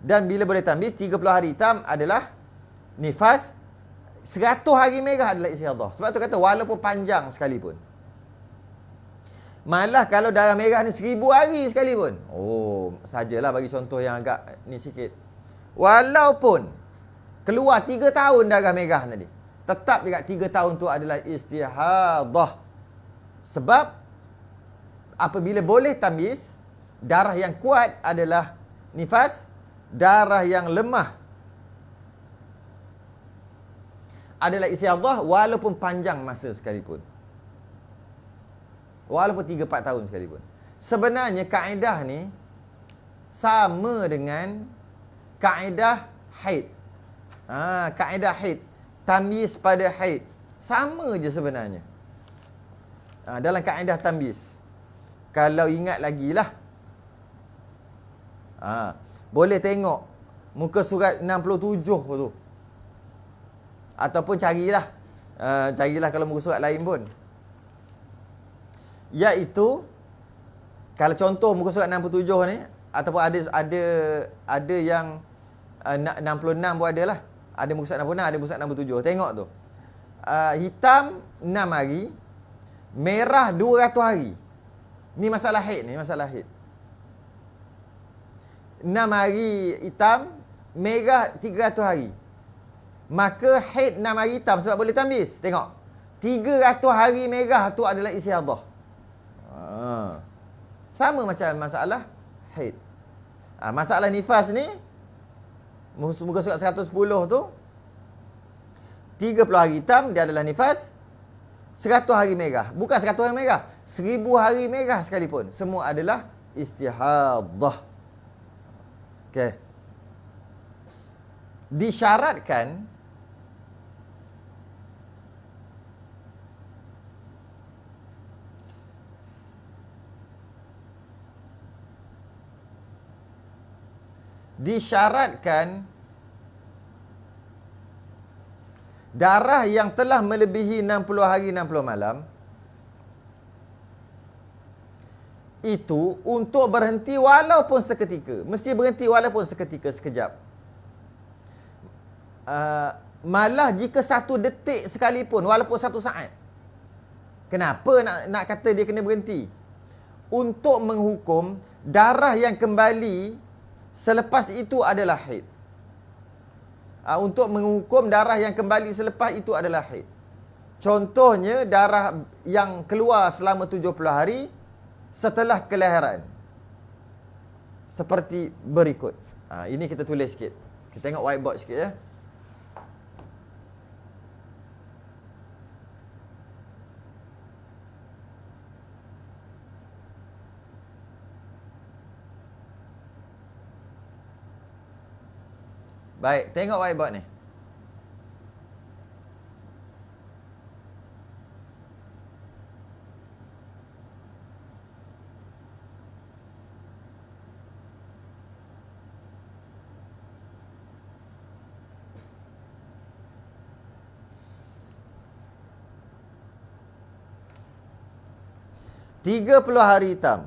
Dan bila boleh tamyiz, 30 hari hitam adalah nifas, 100 hari merah adalah istihadah. Sebab tu kata walaupun panjang sekalipun. Malah kalau darah merah ni 1000 hari sekalipun. Oh, sajalah bagi contoh yang agak ni sikit. Walaupun keluar 3 tahun darah merah tadi, tetap juga 3 tahun tu adalah istihadah. Sebab apabila boleh tamyiz, darah yang kuat adalah nifas, darah yang lemah adalah istihadah walaupun panjang masa sekalipun. Walaupun 3-4 tahun sekalipun. Sebenarnya kaedah ni sama dengan kaedah haid. Kaedah haid, tamyiz pada haid, sama je sebenarnya. Dalam kaedah tamyiz, kalau ingat lagi lah, boleh tengok muka surat 67 tu, ataupun carilah kalau muka surat lain pun, iaitu kalau contoh muka surat 67 ni, ataupun ada yang 66 pun ada lah. Ada muka surat 66, ada muka surat 67. Tengok tu. Hitam 6 hari, merah 200 hari. Ni masalah haid ni, masalah haid. 6 hari hitam, merah 300 hari. Maka haid 6 hari hitam sebab boleh tamyiz. Tengok. 300 hari merah tu adalah istihadah. Sama macam masalah haid. Masalah nifas ni, muka surat 110 tu, 30 hari hitam dia adalah nifas, 100 hari merah. Bukan 100 hari merah, 1000 hari merah sekalipun, semua adalah istihadah. Okey. Disyaratkan darah yang telah melebihi 60 hari 60 malam itu untuk berhenti walaupun seketika. Mesti berhenti walaupun seketika, sekejap. Malah jika 1 detik sekalipun, walaupun 1 saat. Kenapa nak kata dia kena berhenti? Untuk menghukum darah yang kembali selepas itu adalah haid. Untuk menghukum darah yang kembali selepas itu adalah haid. Contohnya darah yang keluar selama 70 hari setelah kelahiran. Seperti berikut. Ini kita tulis sikit. Kita tengok whiteboard sikit ya. Baik, tengok whiteboard ni. Tiga 30 hari hitam.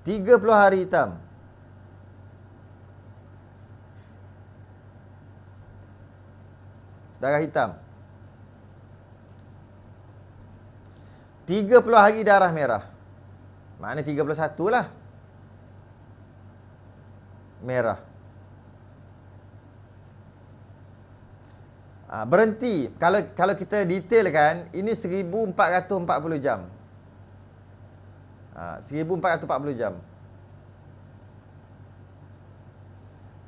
Tiga 30 hari hitam. Darah hitam. 30 hari darah merah. Maknanya 31 lah. Merah. Berhenti. Kalau kita detailkan, ini 1440 jam. 1440 jam.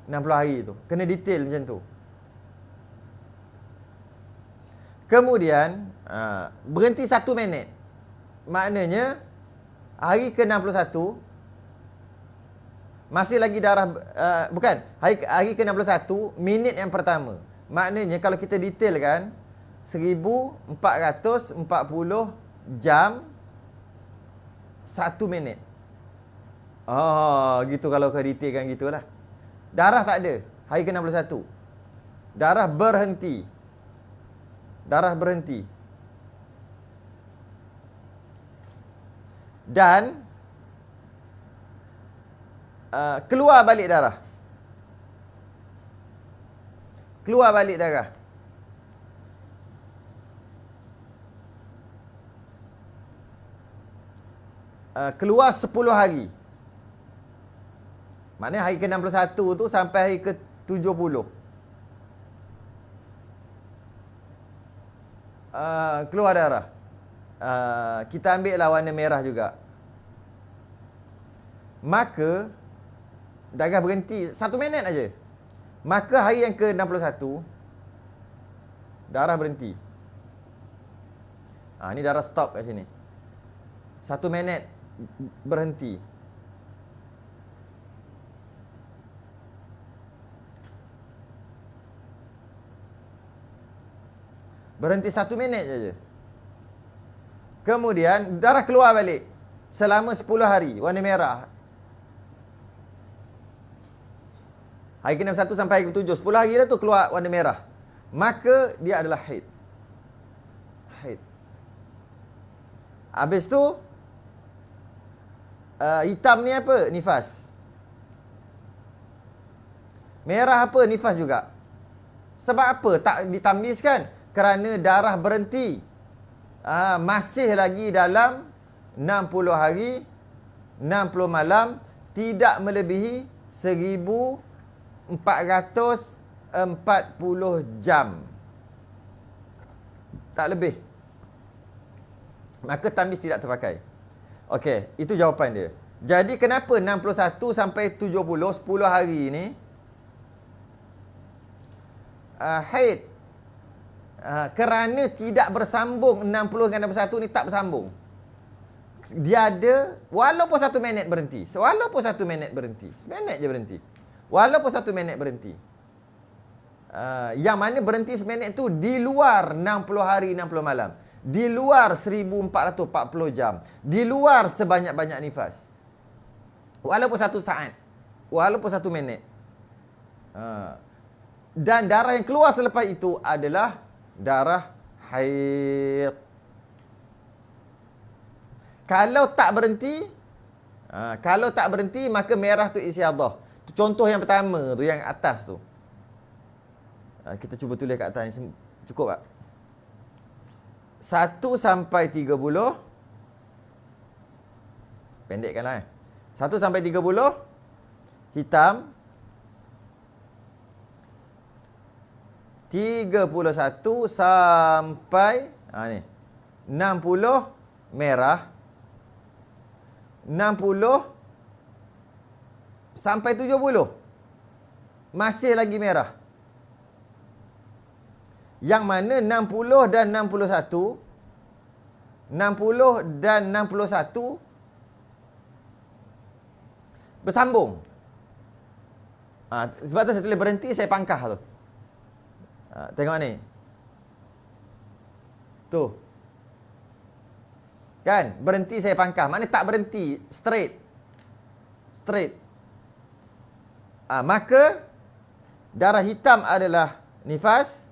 60 hari tu. Kena detail macam tu. Kemudian, berhenti 1 minit. Maknanya, hari ke-61, masih lagi darah, bukan, hari ke-61, minit yang pertama. Maknanya, kalau kita detailkan, 1440 jam, 1 minit. Gitu kalau kau detailkan gitulah. Darah tak ada. Hari ke-61. Darah berhenti. Darah berhenti. Dan keluar balik darah. Keluar balik darah. keluar 10 hari. Maknanya hari ke-61 tu sampai hari ke-70. Keluar darah. Kita ambil lah warna merah juga. Maka darah berhenti 1 minit aja. Maka hari yang ke-61 darah berhenti. Ni darah stop kat sini. 1 minit berhenti. Berhenti 1 minit saja. Kemudian darah keluar balik selama 10 hari, warna merah. Hari ke-61 sampai hari ke-7, 10 hari dah tu keluar warna merah. Maka dia adalah haid. Haid. Habis tu hitam ni apa? Nifas. Merah apa? Nifas juga. Sebab apa tak ditamizkan? Kerana darah berhenti. Masih lagi dalam 60 hari, 60 malam, tidak melebihi 1440 jam. Tak lebih. Maka tamyiz tidak terpakai. Okey, itu jawapan dia. Jadi kenapa 61 sampai 70, 10 hari ni haid? Kerana tidak bersambung. 60 dengan 61 ni tak bersambung. Dia ada, walaupun 1 minit berhenti. Walaupun 1 minit berhenti. 1 minit je berhenti. Walaupun 1 minit berhenti. Yang mana berhenti 1 minit tu di luar 60 hari 60 malam. Di luar 1440 jam. Di luar sebanyak-banyak nifas. Walaupun 1 saat. Walaupun 1 minit. Dan darah yang keluar selepas itu adalah darah haid. Kalau tak berhenti, maka merah tu istiadah. Tu contoh yang pertama tu, yang atas tu. Kita cuba tulis kat atas ni, cukup tak? 1 sampai 30. Pendekkanlah 1 sampai 30 hitam. 31 sampai ni 60 merah. 60 sampai 70 masih lagi merah. Yang mana 60 dan 61 bersambung. Sebab tu saya tulis berhenti, saya pangkah tu. Tengok ni. Tu. Kan? Berhenti saya pangkah. Maknanya tak berhenti. Straight. Maka darah hitam adalah nifas.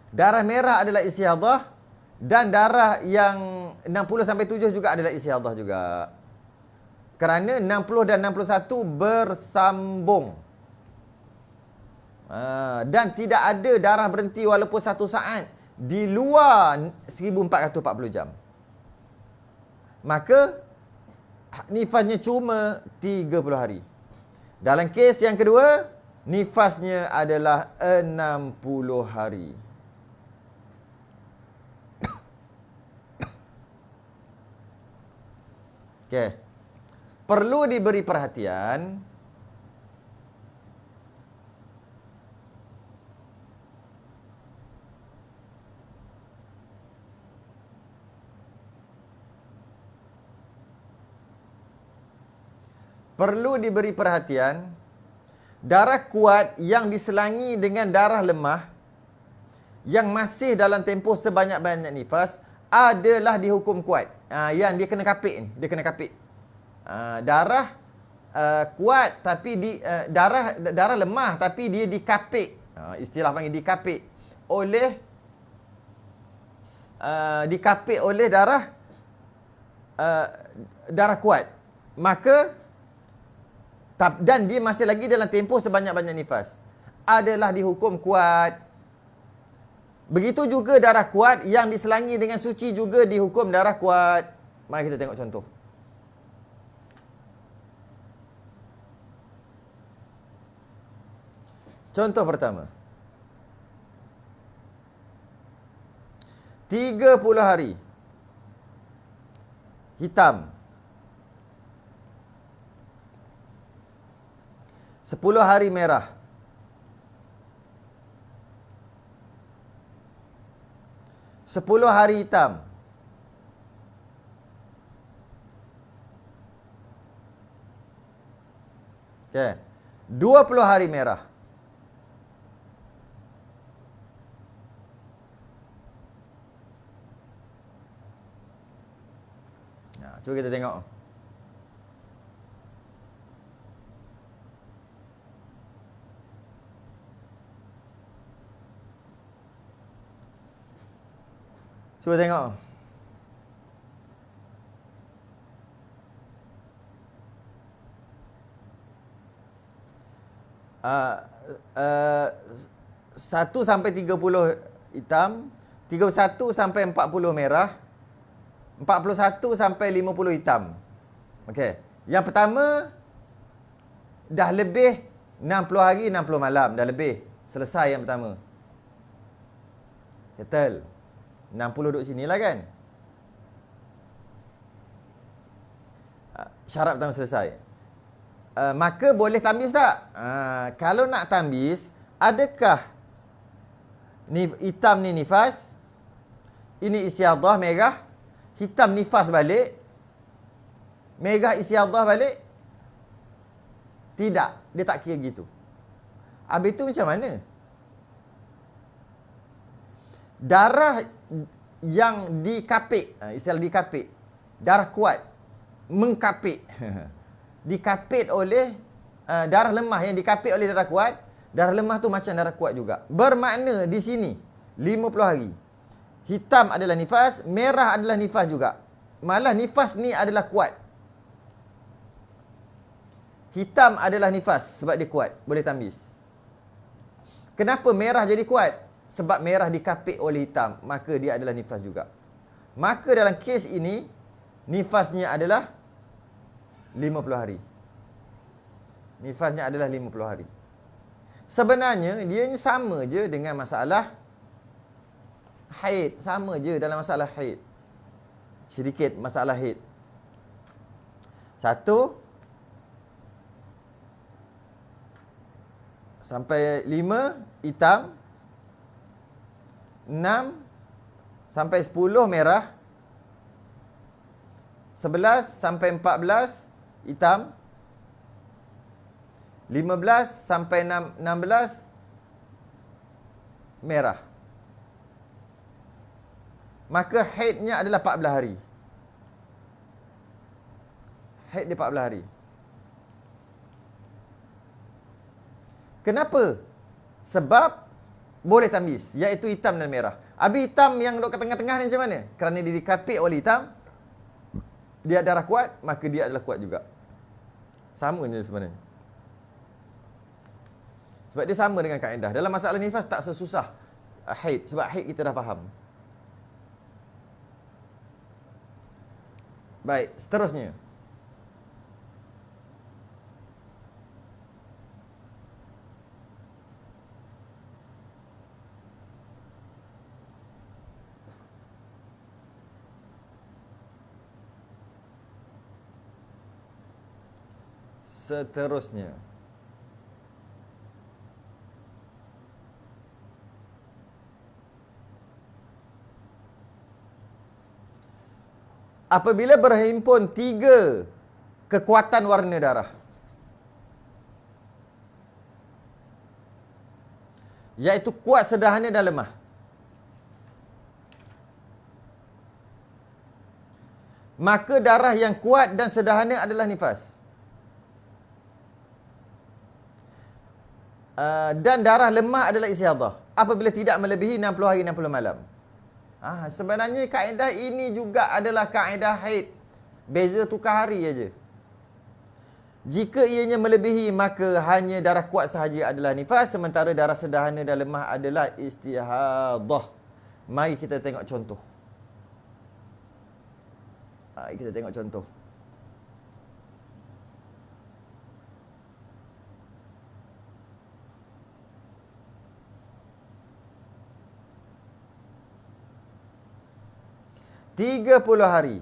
Darah merah adalah istihadah. Dan darah yang 60 sampai 7 juga adalah istihadah juga. Kerana 60 dan 61 bersambung. Dan tidak ada darah berhenti walaupun 1 saat di luar 1440 jam. Maka nifasnya cuma 30 hari. Dalam kes yang kedua, nifasnya adalah 60 hari. Okey. Perlu diberi perhatian darah kuat yang diselangi dengan darah lemah yang masih dalam tempoh sebanyak-banyak nifas adalah dihukum kuat. Yang dia kena kapik ni, dia kena kapik. Darah kuat tapi darah lemah tapi dia dikapik. Istilah panggil dikapik oleh darah kuat. Maka dan dia masih lagi dalam tempoh sebanyak-banyak nifas. adalah dihukum kuat. Begitu juga darah kuat yang diselangi dengan suci juga dihukum darah kuat. Mari kita tengok contoh. Contoh pertama. 30 hari. Hitam. 10 hari merah. 10 hari hitam. Okey. 20 hari merah. Nah, cuba kita tengok. Cuba tengok. Uh, 1 sampai 30 hitam, 31 sampai 40 merah, 41 sampai 50 hitam. Okey. Yang pertama dah lebih 60 hari 60 malam, dah lebih. Selesai yang pertama. Settle. 60 duduk sini lah kan. Syarat pertama selesai. Maka boleh tambis tak? Kalau nak tambis, adakah hitam ni nifas? Ini istiadah merah. Hitam nifas balik. Merah istiadah balik. Tidak. Dia tak kira gitu. Habis tu macam mana? Darah yang dikapit, istilah dikapit, darah kuat, mengkapit. Dikapit oleh darah lemah yang dikapit oleh darah kuat. Darah lemah tu macam darah kuat juga. Bermakna di sini 50 hari. Hitam adalah nifas, merah adalah nifas juga. Malah nifas ni adalah kuat. Hitam adalah nifas sebab dia kuat, boleh tambis. Kenapa merah jadi kuat? Sebab merah dikapit oleh hitam, maka dia adalah nifas juga. Maka dalam kes ini, nifasnya adalah 50 hari. Nifasnya adalah 50 hari. Sebenarnya, dia ni sama je dengan masalah haid. Sama je dalam masalah haid. Sedikit masalah haid. 1 sampai 5 hitam. 6 sampai 10 merah. 11 sampai 14 hitam. 15 sampai 16 merah. Maka haidnya adalah 14 hari. Haid dia 14 hari. Kenapa? Sebab boleh tambis, iaitu hitam dan merah. Habis hitam yang duduk ke tengah-tengah ni macam mana? Kerana dia dikapit oleh hitam, dia darah kuat, maka dia adalah kuat juga. Sama je sebenarnya. Sebab dia sama dengan kaedah. Dalam masalah nifas tak sesusah haid. Sebab haid kita dah faham. Baik, seterusnya. Seterusnya. Apabila berhimpun 3 kekuatan warna darah, iaitu kuat, sederhana dan lemah, maka darah yang kuat dan sederhana adalah nifas. Dan darah lemah adalah istiadah apabila tidak melebihi 60 hari 60 malam. Sebenarnya kaedah ini juga adalah kaedah haid. Beza tukar hari aja. Jika ianya melebihi, maka hanya darah kuat sahaja adalah nifas, sementara darah sederhana dan lemah adalah istihadah. Mari kita tengok contoh. Kita tengok contoh. Tiga puluh hari.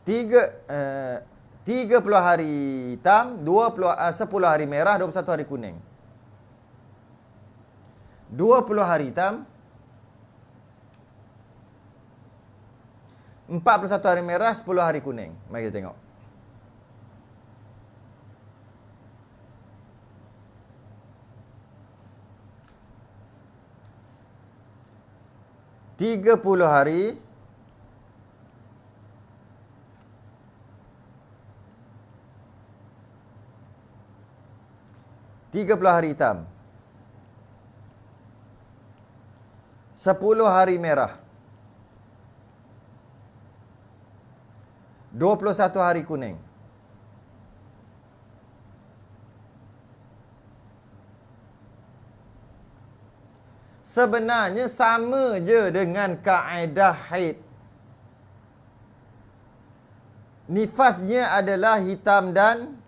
30 hari hitam, 10 hari merah, 21 hari kuning. 20 hari hitam, 41 hari merah, 10 hari kuning. Mari kita tengok. Tiga puluh hari, 30 hari hitam, 10 hari merah, 21 hari kuning. Sebenarnya sama je dengan kaedah haid. Nifasnya adalah hitam dan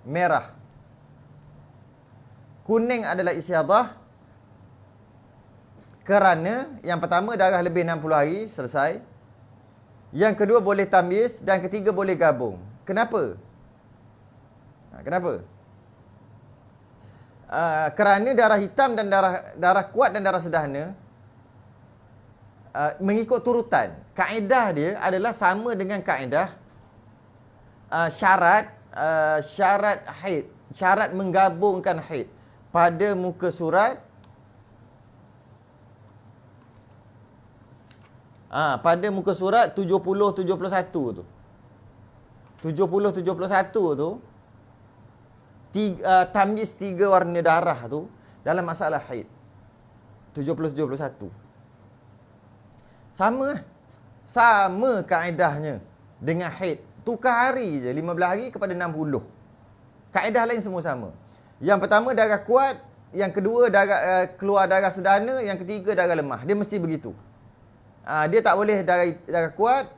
merah. Kuning adalah istihadah. Kerana yang pertama darah lebih 60 hari, selesai. Yang kedua boleh tamyiz dan ketiga boleh gabung. Kenapa? Kenapa? Kerana darah hitam dan darah kuat dan darah sederhana mengikut turutan. Kaedah dia adalah sama dengan kaedah syarat haid, syarat menggabungkan haid pada muka surat. Pada muka surat 70-71 tu. 70-71 tu, tamyiz 3 warna darah tu dalam masalah haid. 70-71. Sama kaedahnya dengan haid. Tukar hari je, 15 hari kepada 60. Kaedah lain semua sama. Yang pertama darah kuat, yang kedua keluar darah sederhana, yang ketiga darah lemah. Dia mesti begitu. Dia tak boleh darah kuat,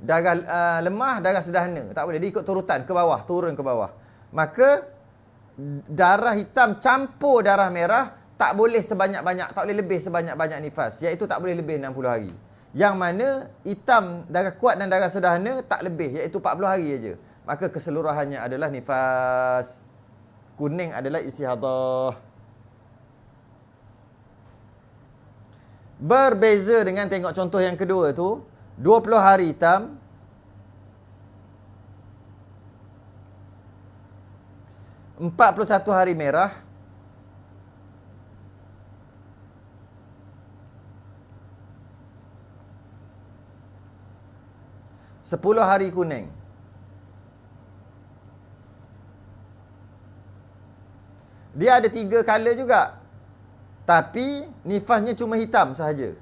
darah lemah, darah sederhana. Tak boleh, dia ikut turutan ke bawah, turun ke bawah. Maka darah hitam campur darah merah tak boleh sebanyak-banyak, tak boleh lebih sebanyak-banyak nifas, iaitu tak boleh lebih 60 hari. Yang mana hitam darah kuat dan darah sederhana tak lebih, iaitu 40 hari saja. Maka keseluruhannya adalah nifas. Kuning adalah istihadah. Berbeza dengan tengok contoh yang kedua tu, 20 hari hitam, 41 hari merah, 10 hari kuning. Dia ada 3 color juga. Tapi nifasnya cuma hitam sahaja.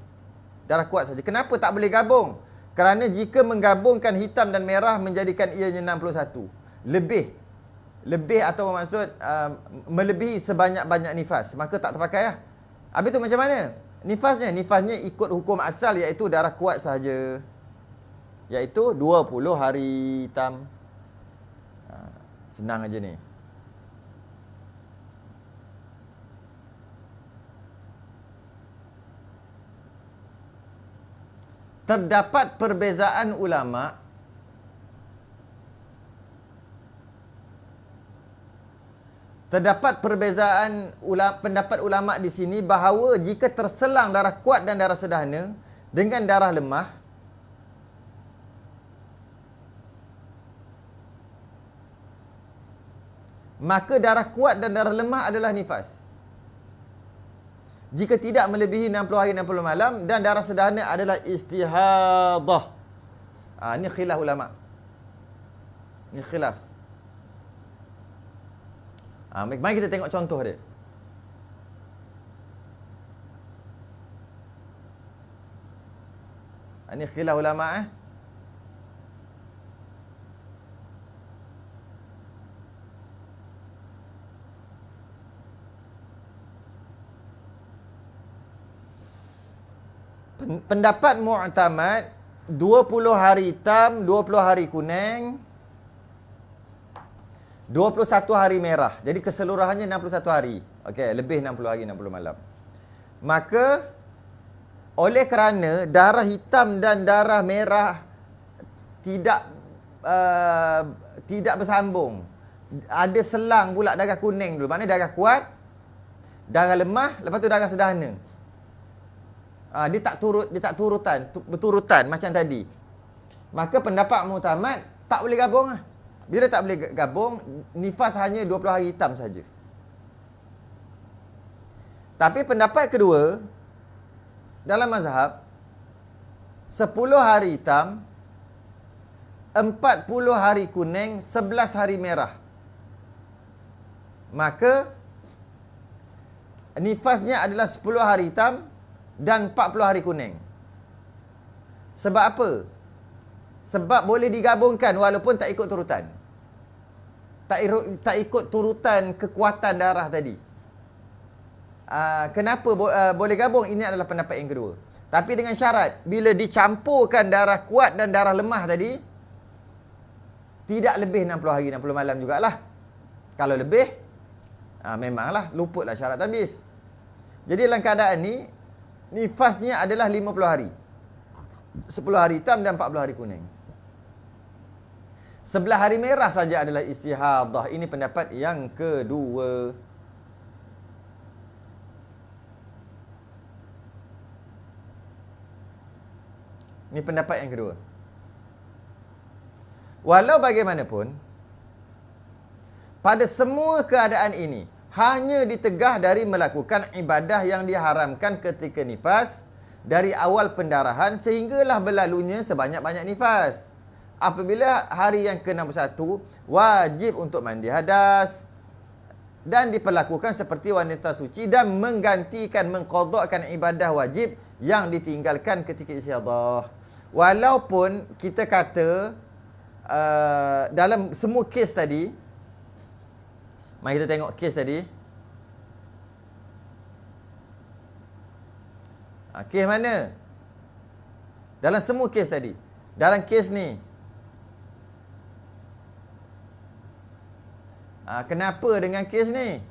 Darah kuat saja. Kenapa tak boleh gabung? Kerana jika menggabungkan hitam dan merah menjadikan ianya 61. Lebih atau maksud melebihi sebanyak-banyak nifas. Maka tak terpakai lah. Habis tu macam mana? Nifasnya ikut hukum asal, iaitu darah kuat sahaja. Iaitu 20 hari hitam. Senang aja ni. Terdapat perbezaan ulama pendapat ulama di sini bahawa jika terselang darah kuat dan darah sederhana dengan darah lemah, maka darah kuat dan darah lemah adalah nifas. Jika tidak melebihi 60 hari 60 malam dan darah sederhana adalah istihadah. Ini khilaf ulama. Ini khilaf. Mari kita tengok contoh dia. Ini khilaf ulama. pendapat mu'tamad 20 hari hitam, 20 hari kuning, 21 hari merah. Jadi keseluruhannya 61 hari. Okey, lebih 60 hari, 60 malam. Maka oleh kerana darah hitam dan darah merah tidak bersambung, ada selang pula darah kuning dulu. Maknanya darah kuat, darah lemah, lepas tu darah sederhana. Dia tak berturutan macam tadi. Maka pendapat mu'tamad tak boleh gabung lah. Bila tak boleh gabung, nifas hanya 20 hari hitam saja. Tapi pendapat kedua, dalam mazhab 10 hari hitam, 40 hari kuning, 11 hari merah. Maka nifasnya adalah 10 hari hitam dan 40 hari kuning. Sebab apa? Sebab boleh digabungkan walaupun tak ikut turutan. Tak ikut turutan kekuatan darah tadi. Kenapa boleh gabung? Ini adalah pendapat yang kedua. Tapi dengan syarat, bila dicampurkan darah kuat dan darah lemah tadi, tidak lebih 60 hari, 60 malam jugalah. Kalau lebih, memanglah luputlah syarat habis. Jadi dalam keadaan ni, nifasnya adalah 50 hari. 10 hari hitam dan 40 hari kuning. 11 hari merah saja adalah istihadah. Ini pendapat yang kedua. Ini pendapat yang kedua. Walau bagaimanapun, pada semua keadaan ini, hanya ditegah dari melakukan ibadah yang diharamkan ketika nifas, dari awal pendarahan sehinggalah berlalunya sebanyak-banyak nifas. Apabila hari yang ke-61, wajib untuk mandi hadas dan diperlakukan seperti wanita suci dan mengqadakkan ibadah wajib yang ditinggalkan ketika istihadah. Walaupun kita kata dalam semua kes tadi, mari kita tengok kes tadi. Kes mana? Dalam semua kes tadi. Dalam kes ni, kenapa dengan kes ni?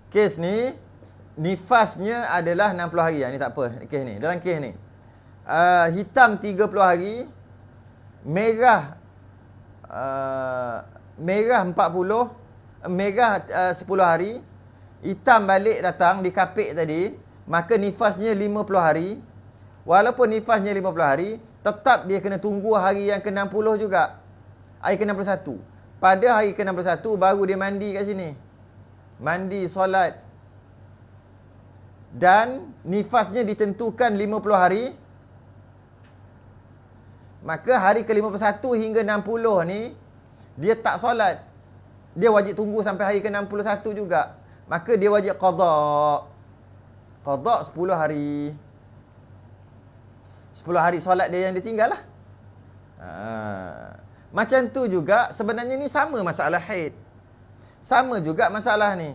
Kes ni, nifasnya adalah 60 hari. Ini tak apa, kes ni. Dalam kes ni, hitam 30 hari, merah 40, merah 10 hari, hitam balik datang di kapik tadi, maka nifasnya 50 hari. Walaupun nifasnya 50 hari, tetap dia kena tunggu hari yang ke-60 juga. Hari ke-61. Pada hari ke-61 baru dia mandi kat sini. Mandi, solat. Dan nifasnya ditentukan 50 hari. Maka hari ke-51 hingga 60 ni, dia tak solat. Dia wajib tunggu sampai hari ke-61 juga. Maka dia wajib qada. Qada 10 hari. 10 hari solat dia yang ditinggal lah. Macam tu juga sebenarnya ni sama masalah haid. Sama juga masalah ni.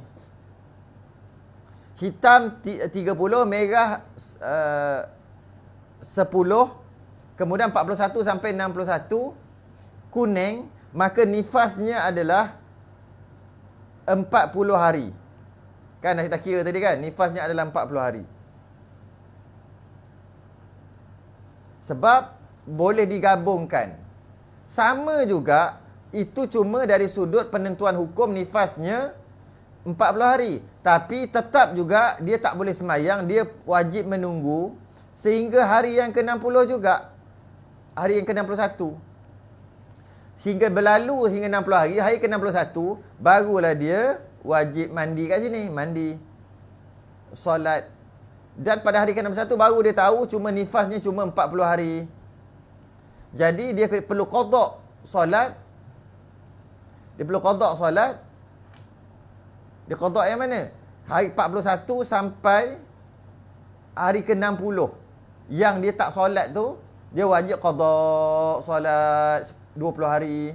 Hitam 30, merah 10, kemudian 41 sampai 61, kuning, maka nifasnya adalah 40 hari. Kan kita kira tadi kan, nifasnya adalah 40 hari. Sebab boleh digabungkan. Sama juga, itu cuma dari sudut penentuan hukum nifasnya 40 hari. Tapi tetap juga dia tak boleh semayang, dia wajib menunggu sehingga hari yang ke-60 juga. Hari yang ke-61. Sehingga berlalu hingga 60 hari, hari ke-61 barulah dia wajib mandi kat sini, mandi, solat. Dan pada hari ke-61 baru dia tahu cuma nifasnya cuma 40 hari. Jadi dia perlu qada solat. Dia perlu qada solat. Dia qada yang mana? Hari 41 sampai hari ke-60. Yang dia tak solat tu, dia wajib qada solat 20 hari.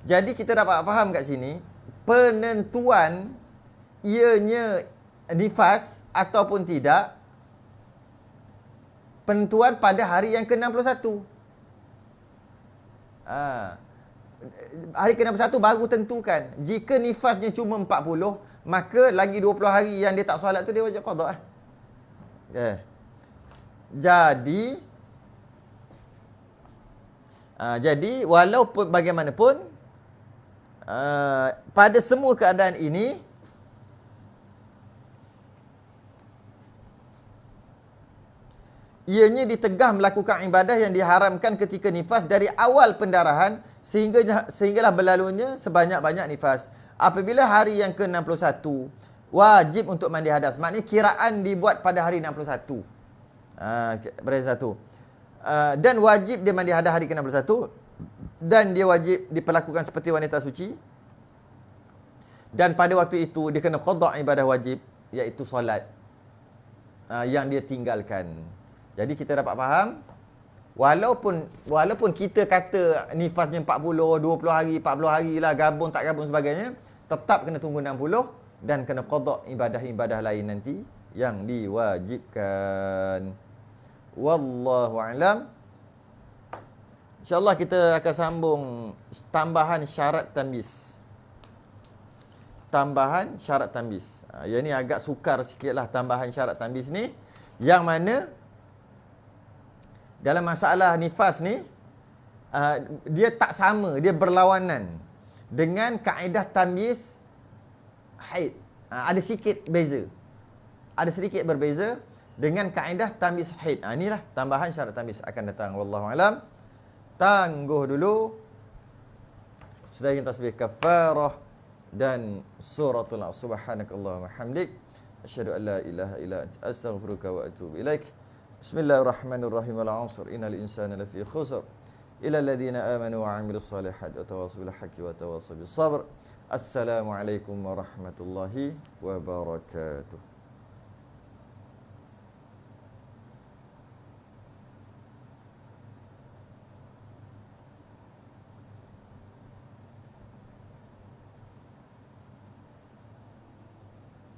Jadi kita dapat faham kat sini, penentuan ianya nifas ataupun tidak, penentuan pada hari yang ke-61. Hari ke-61 baru tentukan. Jika nifasnya cuma 40, maka lagi 20 hari yang dia tak solat tu dia wajib qada. Jadi walaupun bagaimanapun, pada semua keadaan ini, ianya ditegah melakukan ibadah yang diharamkan ketika nifas dari awal pendarahan sehinggalah berlalunya sebanyak-banyak nifas. Apabila hari yang ke-61, wajib untuk mandi hadas. Maknanya kiraan dibuat pada hari 61. Berarti satu. Dan wajib dia mandi hadas hari ke-61. Dan dia wajib diperlakukan seperti wanita suci. Dan pada waktu itu, dia kena qada ibadah wajib, iaitu solat. Yang dia tinggalkan. Jadi kita dapat faham, walaupun kita kata nifasnya 40, 20 hari, 40 hari lah, gabung tak gabung sebagainya, tetap kena tunggu 60 dan kena qada ibadah-ibadah lain nanti yang diwajibkan. Wallahu a'lam. InsyaAllah kita akan sambung tambahan syarat tamyiz. Tambahan syarat tamyiz. Yang ni agak sukar sikitlah tambahan syarat tamyiz ni, yang mana dalam masalah nifas ni, dia tak sama, dia berlawanan dengan kaedah tamyiz haid. Ada sikit beza. Ada sedikit berbeza dengan kaedah tamyiz haid. Inilah tambahan syarat tamyiz akan datang. Wallahu alam. Tangguh dulu. Sedangkan tasbih kafarah dan suratul subhanakallahumma hamdik asyhadu an la ilaha illa anta astaghfiruka wa atubu ilaik. Bismillahirrahmanirrahim. Wal 'asr innal insana lafi khusr illa alladhina amanu wa 'amilus solihati wa tawassaw bil haqqi wa tawassaw bis sabr. Assalamualaikum warahmatullahi wabarakatuh.